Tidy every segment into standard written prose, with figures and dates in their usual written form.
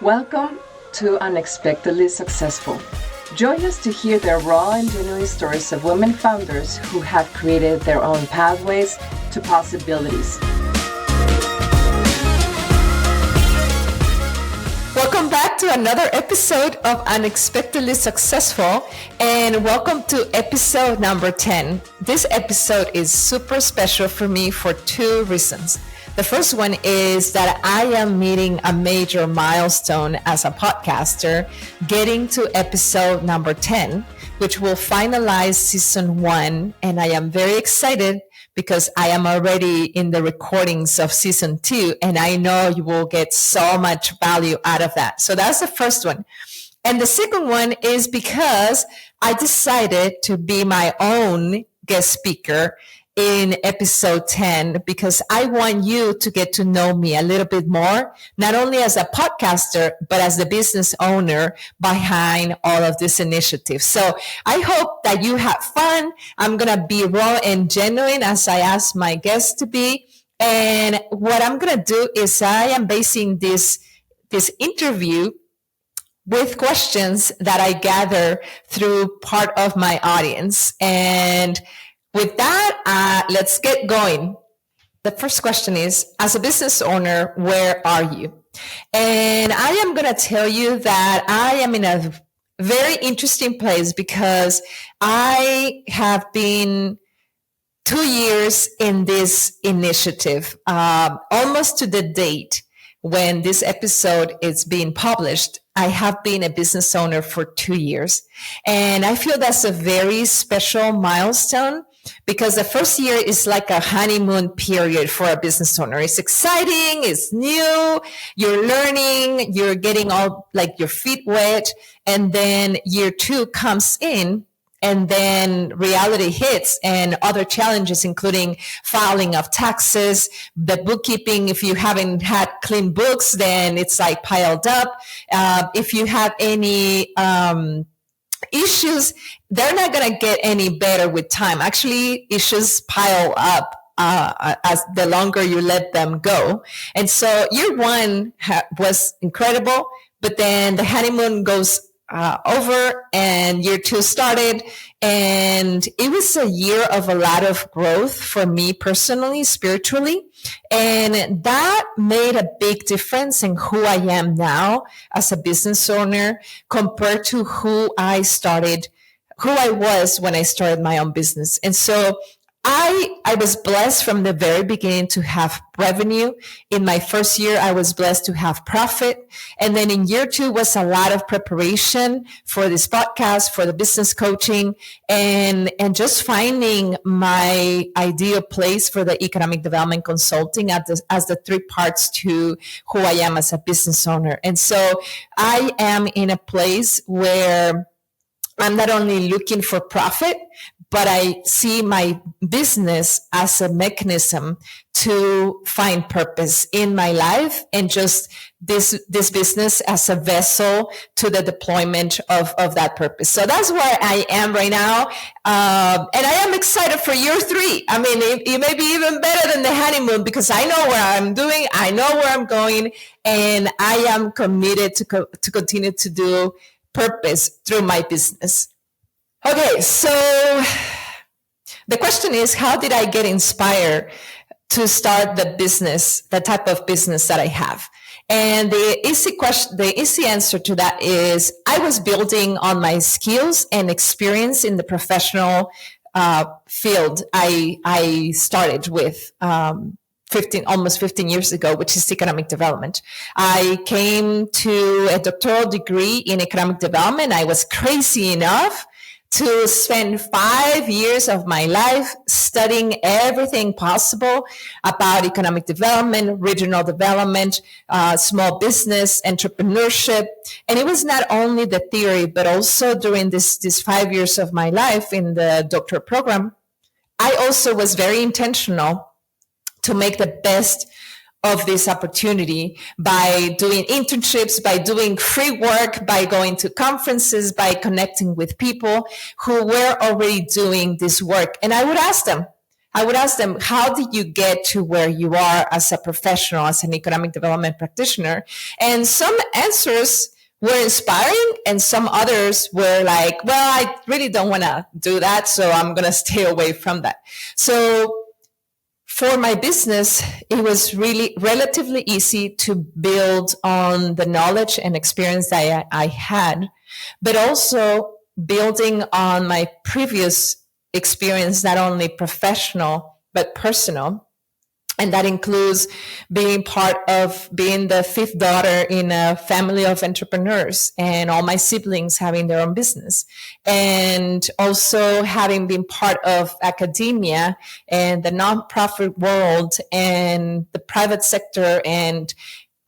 Welcome to Unexpectedly Successful. Join us to hear the raw and genuine stories of women founders who have created their own pathways to possibilities. Welcome back to another episode of Unexpectedly Successful, and welcome to episode number 10. This episode is super special for me for two reasons. The first one is that I am meeting a major milestone as a podcaster, getting to episode number 10, which will finalize season 1, and I am very excited because I am already in the recordings of season 2, and I know you will get so much value out of that. So that's the first one. And the second one is because I decided to be my own guest speaker in episode 10, because I want you to get to know me a little bit more, not only as a podcaster, but as the business owner behind all of this initiative. So I hope that you have fun. I'm going to be raw and genuine as I ask my guests to be. And what I'm going to do is I am basing this interview with questions that I gather through part of my audience. And with that, let's get going. The first question is, as a business owner, where are you? And I am going to tell you that I am in a very interesting place because I have been 2 years in this initiative, almost to the date when this episode is being published. I have been a business owner for 2 years. And I feel that's a very special milestone, because the first year is like a honeymoon period for a business owner. It's exciting, it's new, you're learning, you're getting all like your feet wet. And then year 2 comes in, and then reality hits and other challenges, including filing of taxes, the bookkeeping. If you haven't had clean books, then it's like piled up. If you have any issues, they're not going to get any better with time. Actually, issues pile up as the longer you let them go. And so year 1 was incredible, but then the honeymoon goes over and year 2 started, and it was a year of a lot of growth for me personally, spiritually, and that made a big difference in who I am now as a business owner compared to who I was when I started my own business. And so I was blessed from the very beginning to have revenue. In my first year, I was blessed to have profit. And then in year 2 was a lot of preparation for this podcast, for the business coaching, and just finding my ideal place for the economic development consulting as the 3 parts to who I am as a business owner. And so I am in a place where I'm not only looking for profit, but I see my business as a mechanism to find purpose in my life, and just this business as a vessel to the deployment of that purpose. So that's where I am right now. And I am excited for year 3. I mean, it may be even better than the honeymoon, because I know where I'm doing, I know where I'm going, and I am committed to continue to do purpose through my business. Okay, so the question is, how did I get inspired to start the business, the type of business that I have? And the easy answer to that is I was building on my skills and experience in the professional field I started with almost 15 years ago, which is economic development. I came to a doctoral degree in economic development. I was crazy enough to spend 5 years of my life studying everything possible about economic development, regional development, small business, entrepreneurship. And it was not only the theory, but also during this 5 years of my life in the doctorate program, I also was very intentional to make the best of this opportunity by doing internships, by doing free work, by going to conferences, by connecting with people who were already doing this work. And I would ask them, I would ask them, how did you get to where you are as a professional, as an economic development practitioner? And some answers were inspiring, and some others were like, well, I really don't want to do that, so I'm going to stay away from that. So for my business, it was really relatively easy to build on the knowledge and experience that I had, but also building on my previous experience, not only professional, but personal. And that includes being part of being the fifth daughter in a family of entrepreneurs and all my siblings having their own business. And also having been part of academia and the nonprofit world and the private sector, and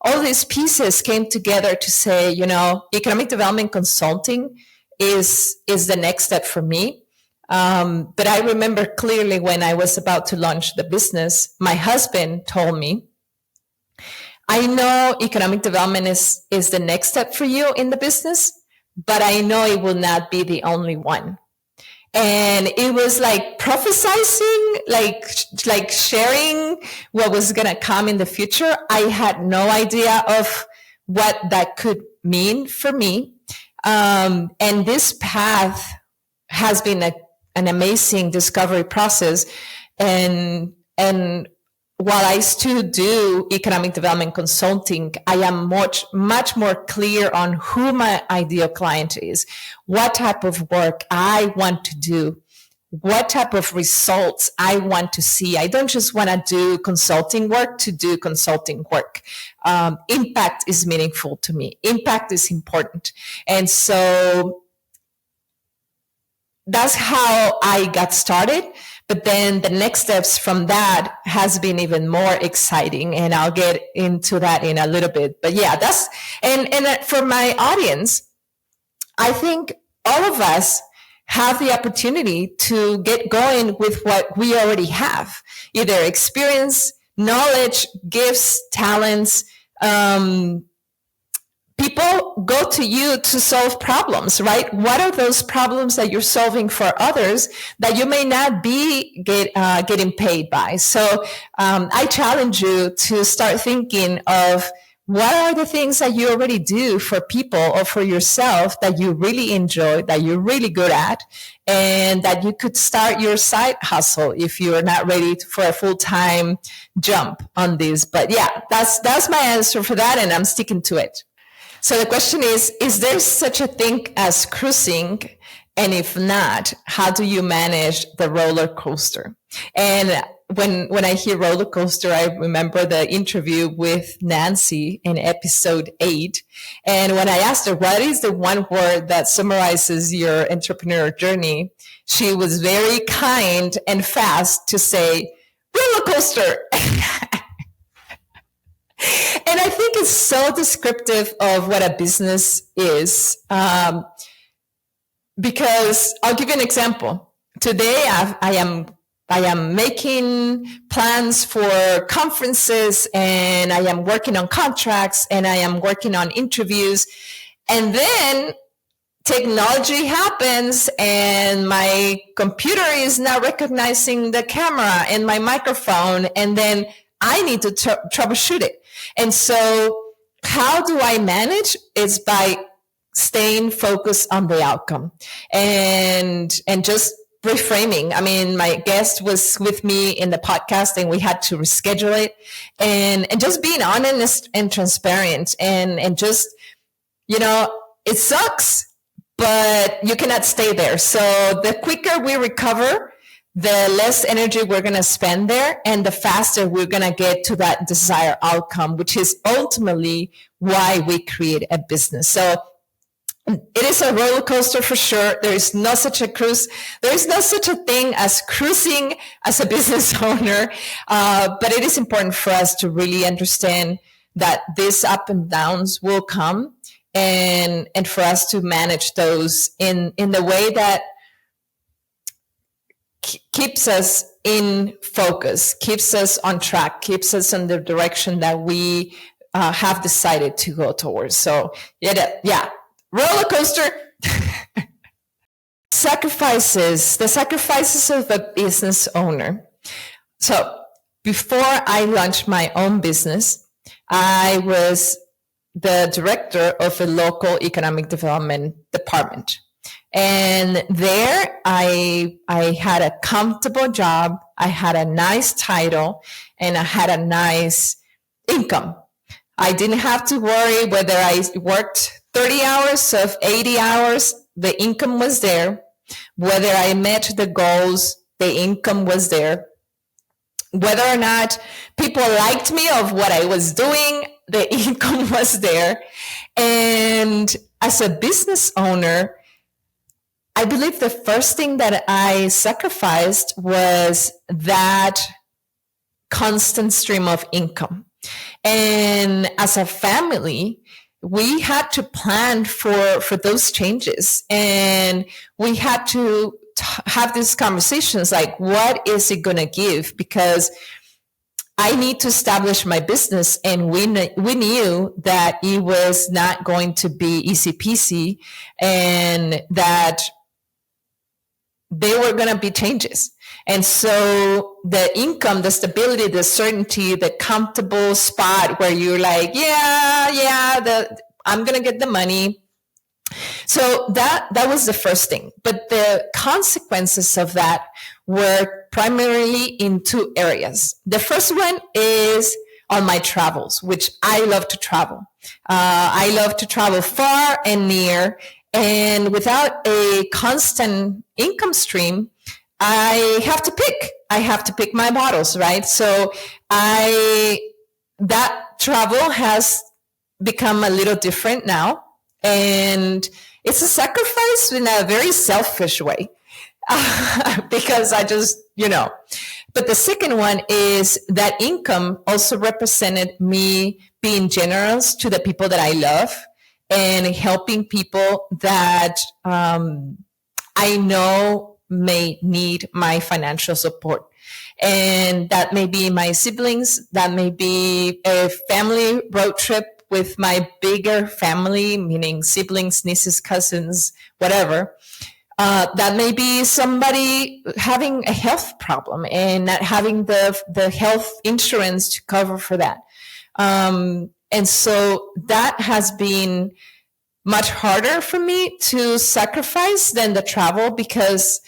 all these pieces came together to say, economic development consulting is the next step for me. But I remember clearly when I was about to launch the business, my husband told me, I know economic development is the next step for you in the business, but I know it will not be the only one. And it was like prophesizing, like sharing what was going to come in the future. I had no idea of what that could mean for me. And this path has been an amazing discovery process. And while I still do economic development consulting, I am much more clear on who my ideal client is, what type of work I want to do, what type of results I want to see. I don't just want to do consulting work to do consulting work. Impact is meaningful to me. Impact is important. And so that's how I got started. But then the next steps from that has been even more exciting. And I'll get into that in a little bit. But yeah, and for my audience, I think all of us have the opportunity to get going with what we already have, either experience, knowledge, gifts, talents. People go to you to solve problems, right? What are those problems that you're solving for others that you may not be getting paid by? So I challenge you to start thinking of what are the things that you already do for people or for yourself that you really enjoy, that you're really good at, and that you could start your side hustle if you're not ready for a full-time jump on this. But yeah, that's my answer for that, and I'm sticking to it. So the question is there such a thing as cruising? And if not, how do you manage the roller coaster? And when I hear roller coaster, I remember the interview with Nancy in episode 8. And when I asked her, what is the one word that summarizes your entrepreneur journey? She was very kind and fast to say, roller coaster. And I think it's so descriptive of what a business is, because I'll give you an example. Today, I am making plans for conferences, and I am working on contracts, and I am working on interviews, and then technology happens, and my computer is not recognizing the camera and my microphone, and then I need to troubleshoot it. And so how do I manage? It's by staying focused on the outcome and just reframing. I mean, my guest was with me in the podcast and we had to reschedule it, and just being honest and transparent and just, it sucks, but you cannot stay there. So the quicker we recover, the less energy we're going to spend there, and the faster we're going to get to that desired outcome, which is ultimately why we create a business. So it is a roller coaster for sure. There is no such a cruise. There is no such a thing as cruising as a business owner. But it is important for us to really understand that these up and downs will come, and for us to manage those in the way that keeps us in focus, keeps us on track, keeps us in the direction that we have decided to go towards. So yeah, roller coaster. The sacrifices of a business owner. So before I launched my own business, I was the director of a local economic development department. And there I had a comfortable job, I had a nice title, and I had a nice income. I didn't have to worry whether I worked 30 hours of 80 hours, the income was there. Whether I met the goals, the income was there. Whether or not people liked me of what I was doing, the income was there. And as a business owner, I believe the first thing that I sacrificed was that constant stream of income. And as a family, we had to plan for those changes. And we had to have these conversations like, what is it going to give? Because I need to establish my business, and we knew that it was not going to be easy peasy, and that there were going to be changes. And so the income, the stability, the certainty, the comfortable spot where you're like, I'm going to get the money. So that was the first thing. But the consequences of that were primarily in two areas. The first one is on my travels, which I love to travel. I love to travel far and near. And without a constant income stream, I have to pick my battles, right? So that travel has become a little different now. And it's a sacrifice in a very selfish way, because I just, but the second one is that income also represented me being generous to the people that I love and helping people that I know may need my financial support. And that may be my siblings, that may be a family road trip with my bigger family, meaning siblings, nieces, cousins, whatever. That may be somebody having a health problem and not having the health insurance to cover for that. And so that has been much harder for me to sacrifice than the travel, because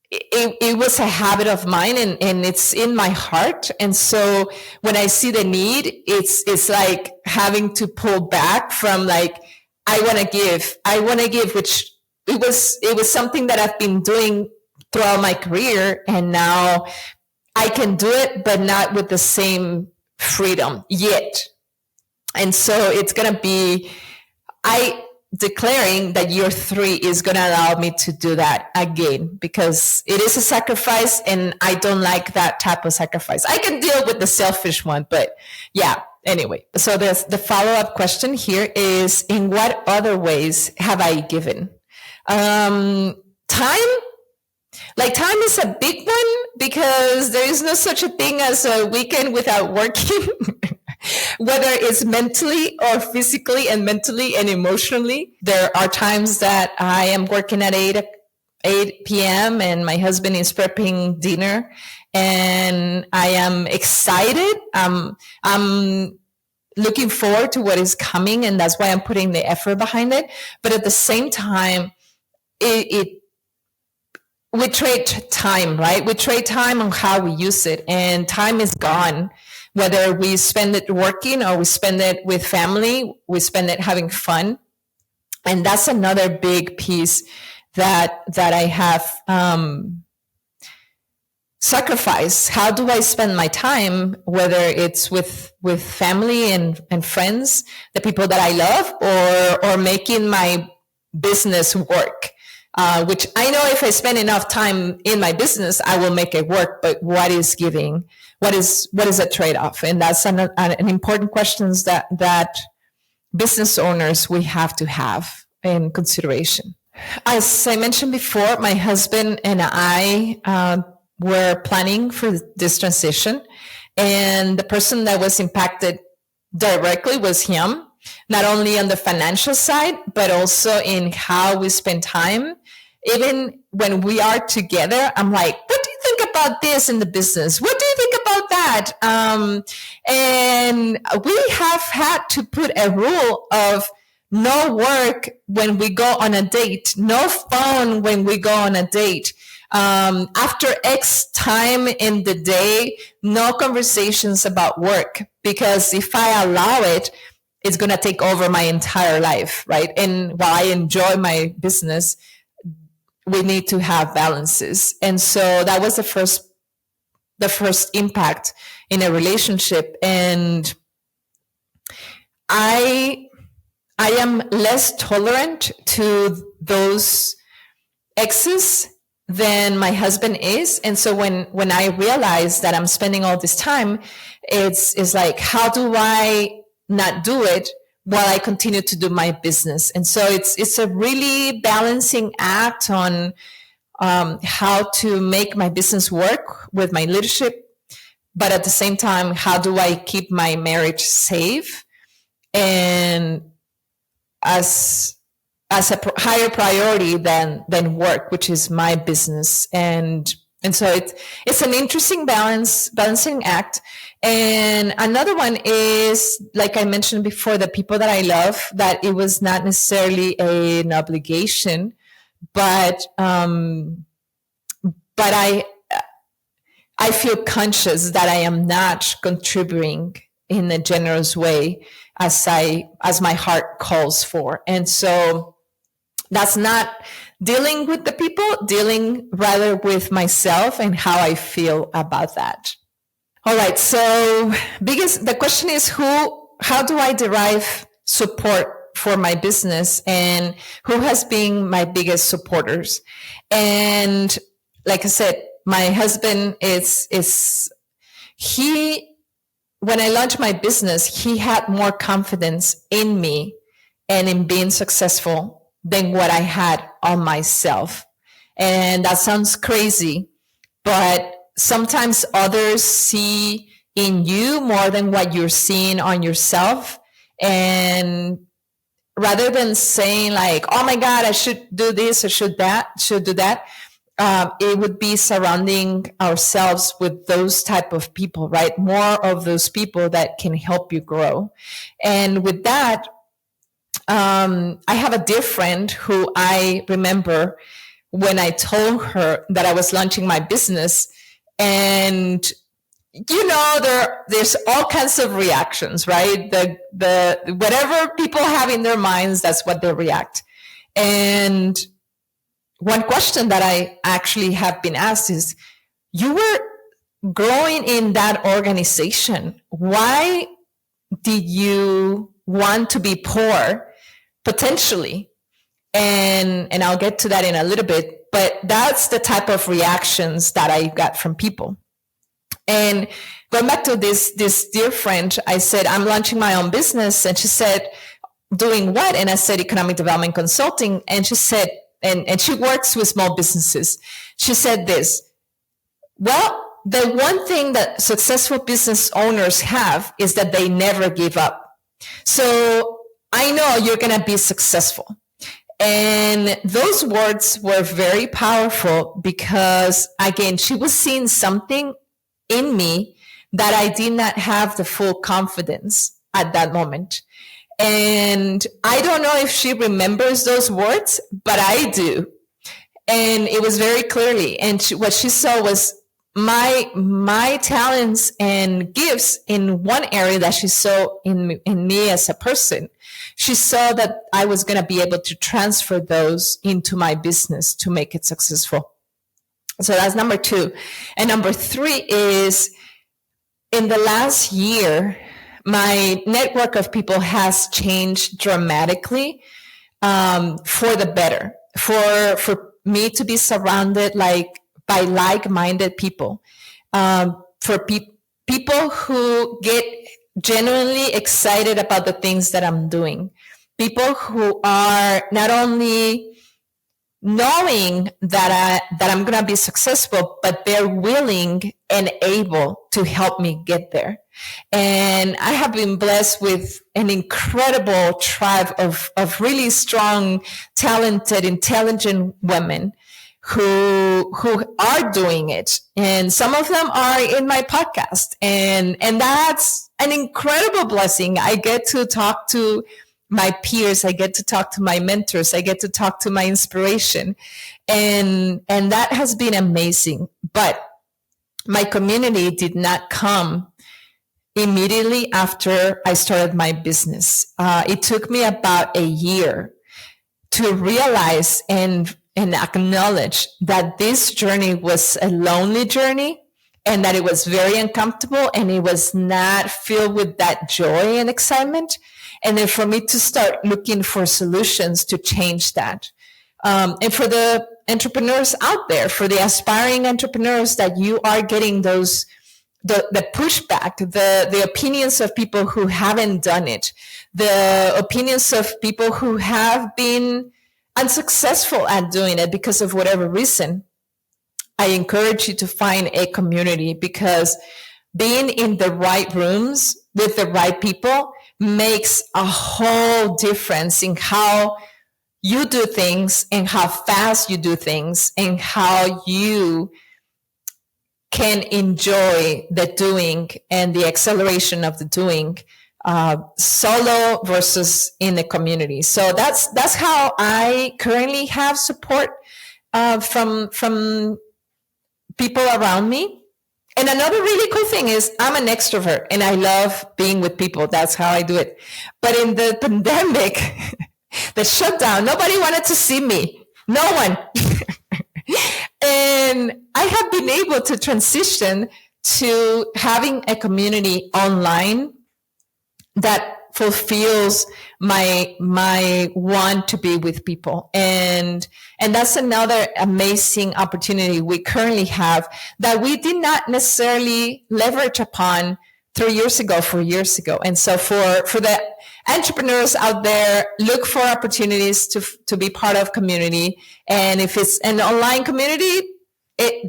it was a habit of mine, and it's in my heart. And so when I see the need, it's like having to pull back from like, I want to give, which it was something that I've been doing throughout my career. And now I can do it, but not with the same freedom yet. And so it's going to be, declaring that year 3 is going to allow me to do that again, because it is a sacrifice and I don't like that type of sacrifice. I can deal with the selfish one, but yeah, anyway. So the follow-up question here is, in what other ways have I given? Time is a big one, because there is no such a thing as a weekend without working. Whether it's mentally or physically and mentally and emotionally. There are times that I am working at 8 p.m. and my husband is prepping dinner, and I am excited. I'm looking forward to what is coming, and that's why I'm putting the effort behind it. But at the same time, we trade time, right? We trade time on how we use it, and time is gone. Whether we spend it working or we spend it with family, we spend it having fun. And that's another big piece that I have sacrificed. How do I spend my time, whether it's with family and friends, the people that I love, or making my business work? Which I know if I spend enough time in my business, I will make it work. But what is giving? What is a trade-off? And that's an important question that business owners, we have to have in consideration. As I mentioned before, my husband and I were planning for this transition, and the person that was impacted directly was him, not only on the financial side, but also in how we spend time. Even when we are together, I'm like, what do you think about this in the business? What do you think about that? And we have had to put a rule of no work when we go on a date, no phone when we go on a date. After X time in the day, no conversations about work, because if I allow it, it's going to take over my entire life, right? And while I enjoy my business, we need to have balances. And so that was the first impact in a relationship. And I am less tolerant to those exes than my husband is. And so when I realize that I'm spending all this time, it's like, how do I not do it while I continue to do my business? And so it's a really balancing act on how to make my business work with my leadership, but at the same time, how do I keep my marriage safe and as a higher priority than work, which is my business. And so it's an interesting balancing act. And another one is, like I mentioned before, the people that I love, that it was not necessarily an obligation, but I feel conscious that I am not contributing in a generous way as my heart calls for. And so that's not dealing with the people, dealing rather with myself and how I feel about that. All right. So the question is how do I derive support for my business, and who has been my biggest supporters? And like I said, my husband when I launched my business, he had more confidence in me and in being successful than what I had on myself. And that sounds crazy, but sometimes others see in you more than what you're seeing on yourself. And rather than saying like, oh my God, I should do this or should do that, it would be surrounding ourselves with those type of people, right? More of those people that can help you grow. And with that, I have a dear friend who I remember when I told her that I was launching my business, and there's all kinds of reactions, right? The whatever people have in their minds, that's what they react. And one question that I actually have been asked is, you were growing in that organization. Why did you want to be poor potentially? And I'll get to that in a little bit, but that's the type of reactions that I got from people. And going back to this dear friend, I said, I'm launching my own business. And she said, doing what? And I said, economic development consulting. And she said, and she works with small businesses. She said this, well, the one thing that successful business owners have is that they never give up. So I know you're going to be successful. And those words were very powerful because, again, she was seeing something in me that I did not have the full confidence at that moment. And I don't know if she remembers those words, but I do. And it was very clearly. And what she saw was my talents and gifts in one area that she saw in me as a person. She saw that I was going to be able to transfer those into my business to make it successful. So that's number 2. And number 3 is, in the last year, my network of people has changed dramatically for the better, for me to be surrounded by like-minded people, for people who get genuinely excited about the things that I'm doing, people who are not only knowing that I'm going to be successful, but they're willing and able to help me get there. And I have been blessed with an incredible tribe of really strong, talented, intelligent women who are doing it. And some of them are in my podcast. And that's an incredible blessing. I get to talk to my peers. I get to talk to my mentors. I get to talk to my inspiration. And that has been amazing. But my community did not come immediately after I started my business. It took me about a year to realize and acknowledge that this journey was a lonely journey, and that it was very uncomfortable, and it was not filled with that joy and excitement. And then for me to start looking for solutions to change that. And for the entrepreneurs out there, for the aspiring entrepreneurs, that you are getting those, the pushback, the opinions of people who haven't done it, the opinions of people who have been unsuccessful at doing it because of whatever reason. I encourage you to find a community, because being in the right rooms with the right people makes a whole difference in how you do things, and how fast you do things, and how you can enjoy the doing and the exhilaration of the doing, solo versus in a community. So that's how I currently have support from people around me. And another really cool thing is I'm an extrovert and I love being with people. That's how I do it. But in the pandemic, the shutdown, nobody wanted to see me. No one. And I have been able to transition to having a community online that fulfills my want to be with people. And that's another amazing opportunity we currently have that we did not necessarily leverage upon 3 years ago, 4 years ago. And so for the entrepreneurs out there, look for opportunities to be part of community. And if it's an online community,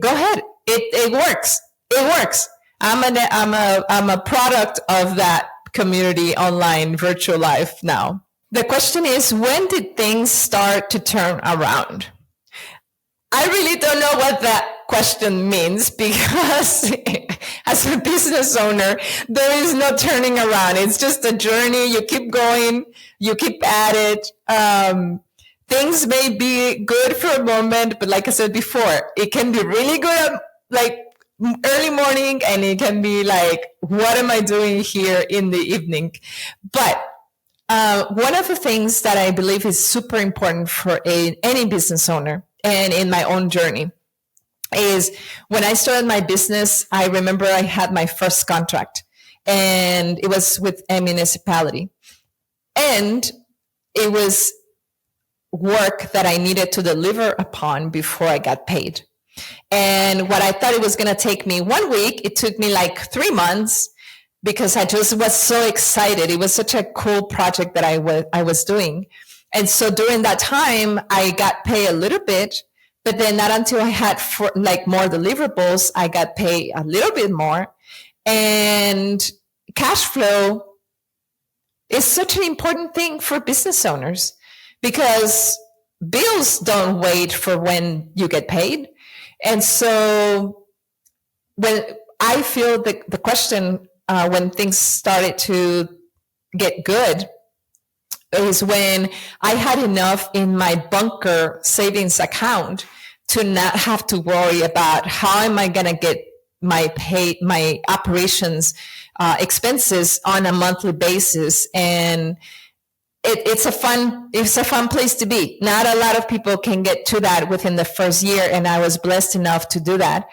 go ahead. It works. It works. I'm a product of that community online virtual life now. The question is, when did things start to turn around? I really don't know what that question means, because as a business owner, there is no turning around. It's just a journey. You keep going, you keep at it. Things may be good for a moment, but like I said before, it can be really good, like early morning, and it can be like, what am I doing here in the evening? But one of the things that I believe is super important for any business owner, and in my own journey, is when I started my business, I remember I had my first contract, and it was with a municipality. And it was work that I needed to deliver upon before I got paid. And what I thought it was going to take me 1 week, it took me like 3 months, because I just was so excited. It was such a cool project that I was doing. And so during that time, I got paid a little bit, but then not until I had more deliverables, I got paid a little bit more. And cash flow is such an important thing for business owners, because bills don't wait for when you get paid. And so when I feel the question, when things started to get good, is when I had enough in my bunker savings account to not have to worry about how am I going to get my operations expenses on a monthly basis. And it's a fun place to be. Not a lot of people can get to that within the first year, and I was blessed enough to do that.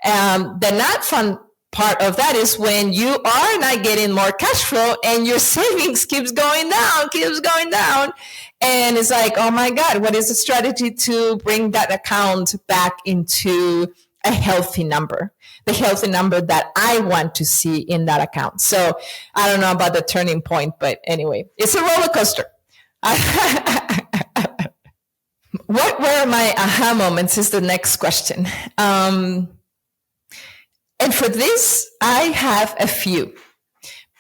The not fun part of that is when you are not getting more cash flow and your savings keeps going down. And it's like, oh my God, what is the strategy to bring that account back into a healthy number? The healthy number that I want to see in that account. So I don't know about the turning point, but anyway, it's a roller coaster. What were my aha moments is the next question. And for this, I have a few,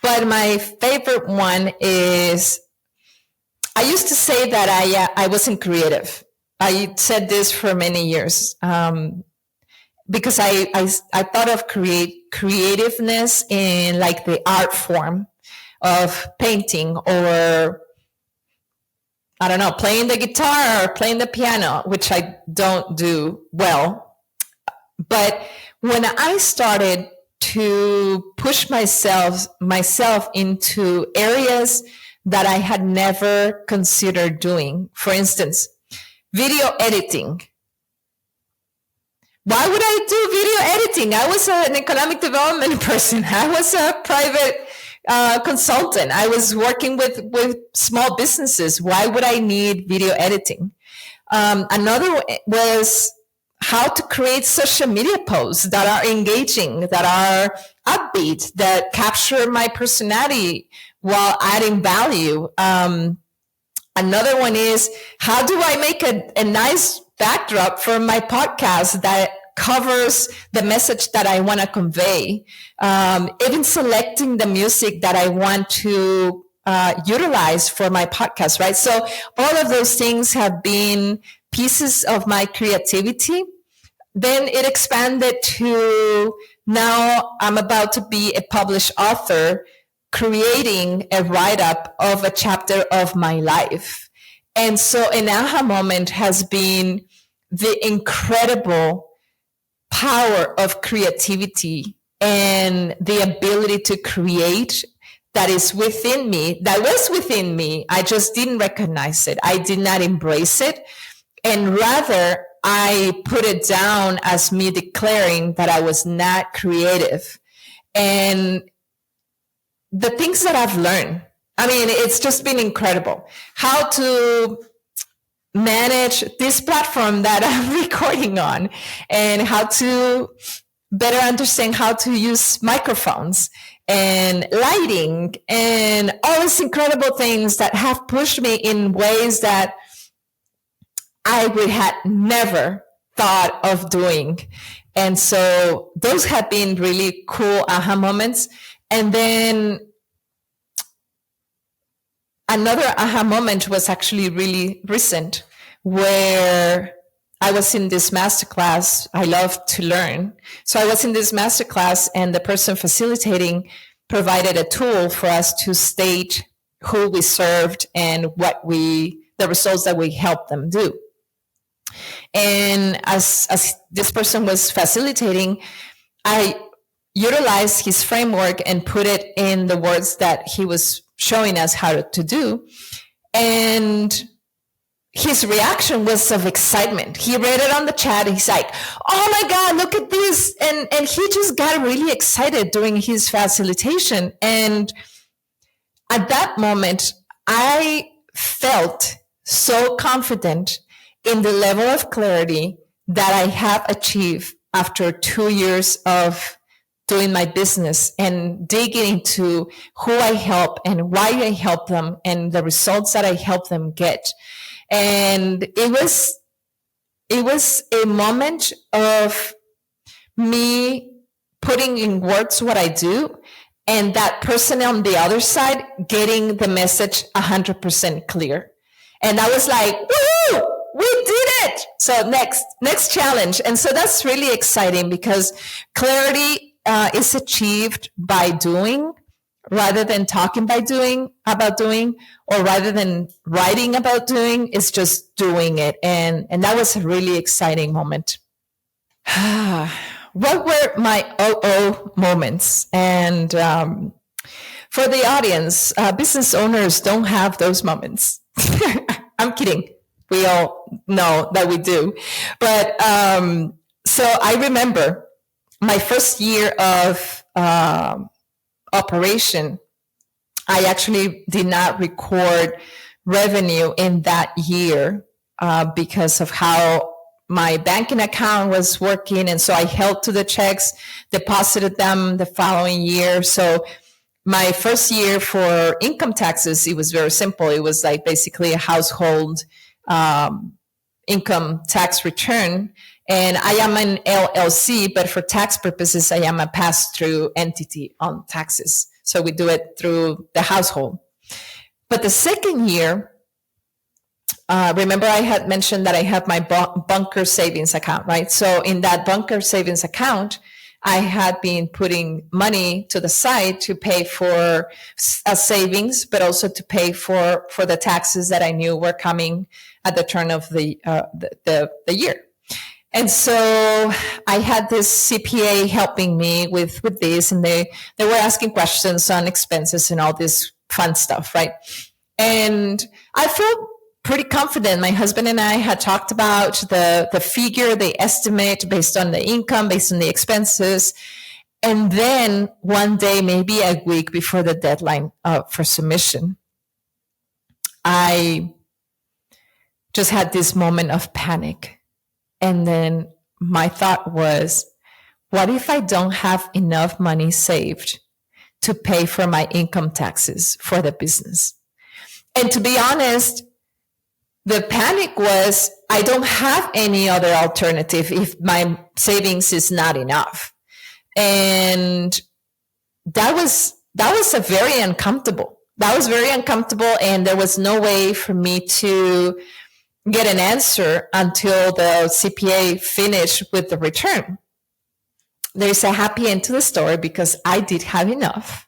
but my favorite one is, I used to say that I wasn't creative. I said this for many years, because I thought of creativeness in like the art form of painting, or I don't know, playing the guitar or playing the piano, which I don't do well. But when I started to push myself into areas that I had never considered doing, for instance, video editing. Why would I do video editing? I was an economic development person. I was a private consultant. I was working with small businesses. Why would I need video editing? Another was how to create social media posts that are engaging, that are upbeat, that capture my personality while adding value. Another one is, how do I make a nice backdrop for my podcast that covers the message that I want to convey? Even selecting the music that I want to utilize for my podcast, right? So all of those things have been pieces of my creativity. Then it expanded to, now I'm about to be a published author, creating a write-up of a chapter of my life. And so an aha moment has been the incredible power of creativity and the ability to create that is within me, that was within me. I just didn't recognize it. I did not embrace it. And rather, I put it down as me declaring that I was not creative. And the things that I've learned, I mean, it's just been incredible. How to manage this platform that I'm recording on, and how to better understand how to use microphones and lighting and all these incredible things that have pushed me in ways that I would have never thought of doing. And so those have been really cool aha moments. And then another aha moment was actually really recent, where I was in this masterclass. I love to learn. So I was in this masterclass, and the person facilitating provided a tool for us to state who we served and the results that we helped them do. And as this person was facilitating, I utilized his framework and put it in the words that he was showing us how to do. And his reaction was of excitement. He read it on the chat. He's like, oh my God, look at this. And he just got really excited during his facilitation. And at that moment, I felt so confident in the level of clarity that I have achieved after 2 years of doing my business and digging into who I help and why I help them and the results that I help them get. And it was a moment of me putting in words what I do, and that person on the other side getting the message 100% clear. And I was like, woo! We did it. So next challenge. And so that's really exciting, because clarity is achieved by doing rather than talking about doing, or rather than writing about doing. It's just doing it. And that was a really exciting moment. What were my moments? And for the audience, business owners don't have those moments. I'm kidding. We all know that we do. But so I remember my first year of operation, I actually did not record revenue in that year because of how my banking account was working. And so I held to the checks, deposited them the following year. So my first year for income taxes, it was very simple. It was like basically a household income tax return. And I am an LLC, but for tax purposes, I am a pass-through entity on taxes. So we do it through the household. But the second year, Remember, I had mentioned that I have my bunker savings account, right? So in that bunker savings account, I had been putting money to the side to pay for savings, but also to pay for the taxes that I knew were coming at the turn of the year. And so I had this CPA helping me with this, and they were asking questions on expenses and all this fun stuff, right? And I felt pretty confident. My husband and I had talked about the figure, the estimate based on the income, based on the expenses. And then one day, maybe a week before the deadline for submission, I just had this moment of panic. And then my thought was, what if I don't have enough money saved to pay for my income taxes for the business? And to be honest, the panic was, I don't have any other alternative if my savings is not enough. And that was a very uncomfortable. That was very uncomfortable. And there was no way for me to get an answer until the CPA finished with the return. There's a happy end to the story because I did have enough,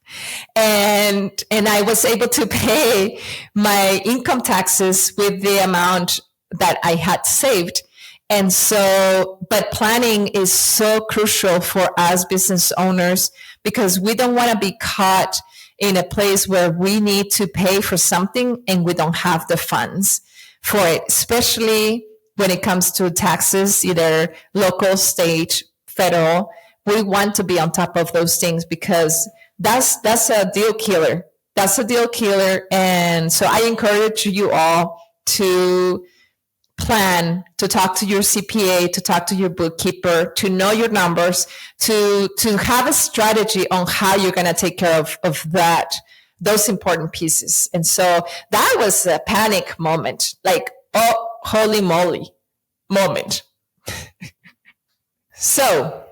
and I was able to pay my income taxes with the amount that I had saved. And so, but planning is so crucial for us business owners, because we don't want to be caught in a place where we need to pay for something and we don't have the funds for it, especially when it comes to taxes, either local, state, federal. We want to be on top of those things because that's a deal killer. That's a deal killer. And so I encourage you all to plan, to talk to your CPA, to talk to your bookkeeper, to know your numbers, to have a strategy on how you're going to take care of those important pieces. And so that was a panic moment, like, oh, holy moly moment. So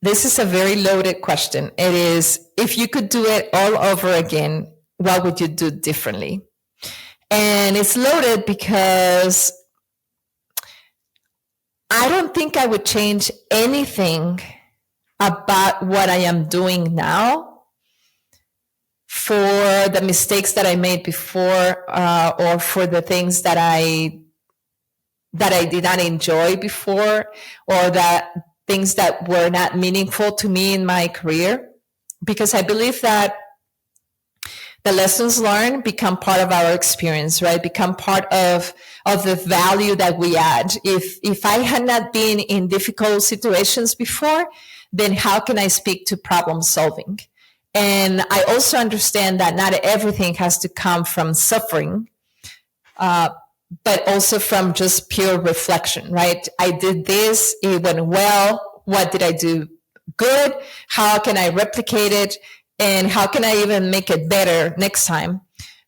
this is a very loaded question. It is, if you could do it all over again, what would you do differently? And it's loaded because I don't think I would change anything about what I am doing now for the mistakes that I made before, or for the things that I did not enjoy before, or that things that were not meaningful to me in my career, because I believe that the lessons learned become part of our experience, right? Become part of the value that we add. If I had not been in difficult situations before, then how can I speak to problem solving? And I also understand that not everything has to come from suffering, but also from just pure reflection, right? I did this, it went well. What did I do good? How can I replicate it? And how can I even make it better next time?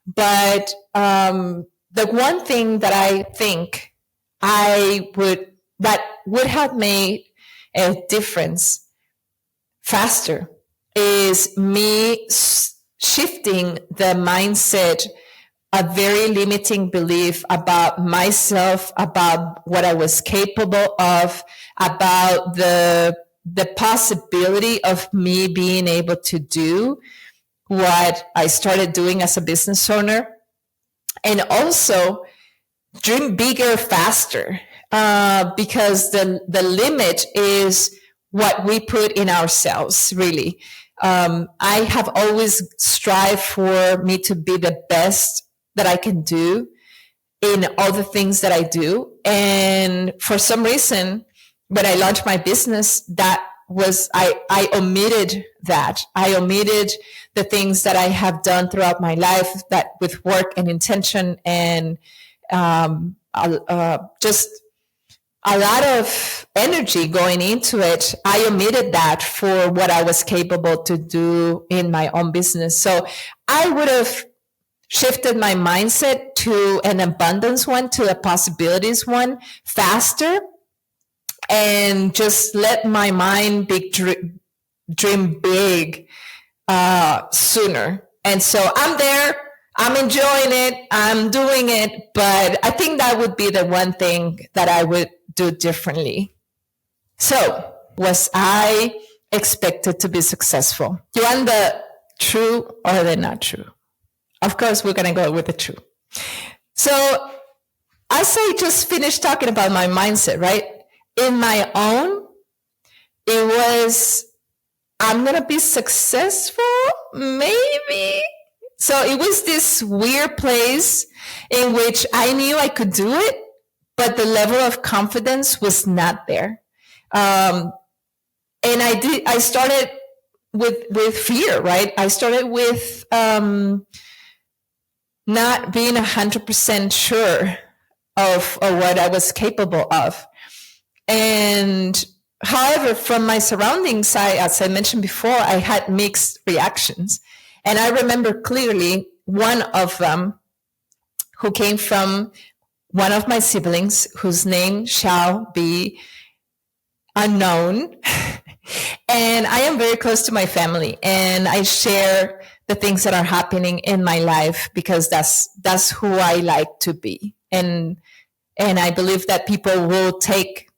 But the one thing that I think that would have made a difference faster is me shifting the mindset, a very limiting belief about myself, about what I was capable of, about the possibility of me being able to do what I started doing as a business owner, and also dream bigger faster, because the limit is what we put in ourselves, really. I have always strived for me to be the best that I can do in all the things that I do. And for some reason, when I launched my business, that was, I omitted that. I omitted the things that I have done throughout my life, that with work and intention and just a lot of energy going into it. I omitted that for what I was capable to do in my own business. So I would have shifted my mindset to an abundance one, to a possibilities one faster, and just let my mind dream big sooner. And so I'm there. I'm enjoying it. I'm doing it. But I think that would be the one thing that I would do differently. So, was I expected to be successful? You want the true or the not true? Of course, we're going to go with the true. So, as I just finished talking about my mindset, right? In my own, it was, I'm going to be successful, maybe. So it was this weird place in which I knew I could do it, but the level of confidence was not there. And I started with fear, right? I started with not being 100% sure of what I was capable of. And however, from my surroundings, as I mentioned before, I had mixed reactions. And I remember clearly one of them who came from one of my siblings, whose name shall be unknown. And I am very close to my family, and I share the things that are happening in my life because that's who I like to be. And I believe that people will take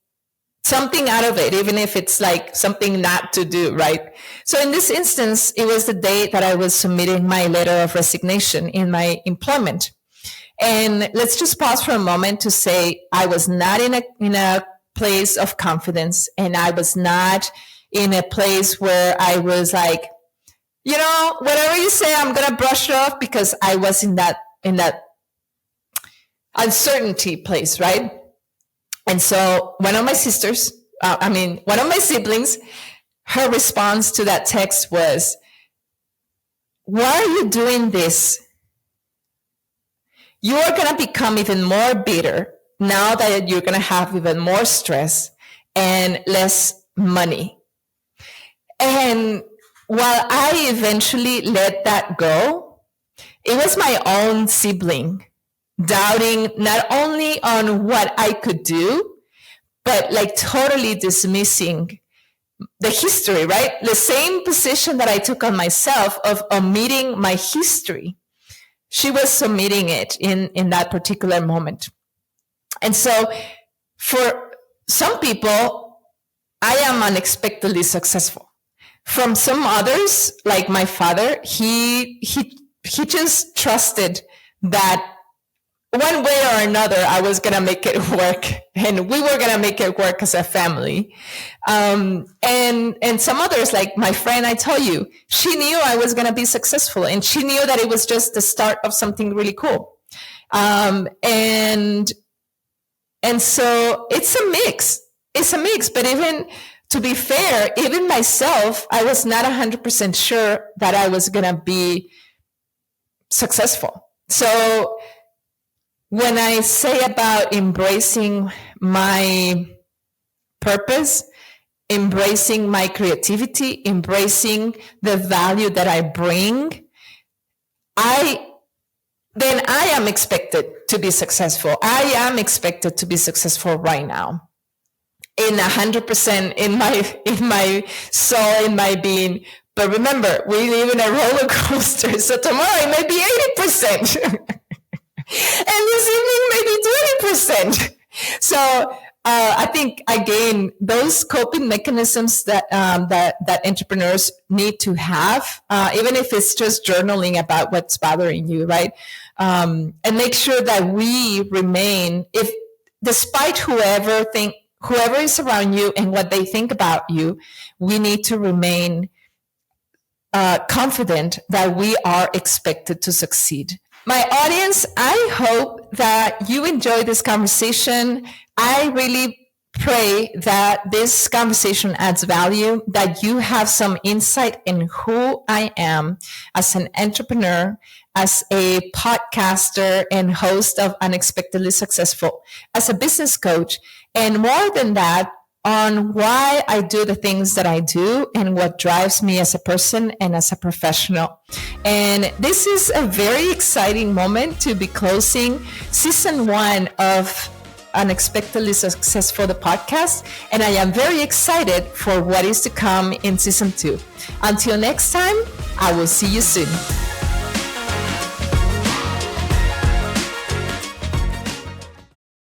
something out of it, even if it's like something not to do, right? So in this instance, it was the day that I was submitting my letter of resignation in my employment. And let's just pause for a moment to say I was not in a place of confidence, and I was not in a place where I was like, whatever you say, I'm going to brush it off, because I was in that uncertainty place, right? And so one of my siblings, her response to that text was, why are you doing this? You are going to become even more bitter now that you're going to have even more stress and less money. And while I eventually let that go, it was my own sibling doubting not only on what I could do, but like totally dismissing the history, right? The same position that I took on myself of omitting my history. She was omitting it in that particular moment. And so for some people, I am unexpectedly successful. From some others, like my father, he just trusted that one way or another, I was going to make it work, and we were going to make it work as a family. And some others, like my friend, I told you, she knew I was going to be successful, and she knew that it was just the start of something really cool. And so it's a mix. But even to be fair, even myself, I was not 100% sure that I was going to be successful. So when I say about embracing my purpose, embracing my creativity, embracing the value that I bring, I am expected to be successful. I am expected to be successful right now, in 100% in my soul, in my being. But remember, we live in a roller coaster, so tomorrow it may be 80%. And this evening, maybe 20%. So I think, again, those coping mechanisms that entrepreneurs need to have, even if it's just journaling about what's bothering you, right? And make sure that we remain, despite whoever is around you and what they think about you, we need to remain confident that we are expected to succeed. My audience, I hope that you enjoyed this conversation. I really pray that this conversation adds value, that you have some insight in who I am as an entrepreneur, as a podcaster and host of Unexpectedly Successful, as a business coach, and more than that, on why I do the things that I do and what drives me as a person and as a professional. And this is a very exciting moment to be closing season 1 of Unexpectedly Successful, the podcast. And I am very excited for what is to come in season 2. Until next time, I will see you soon.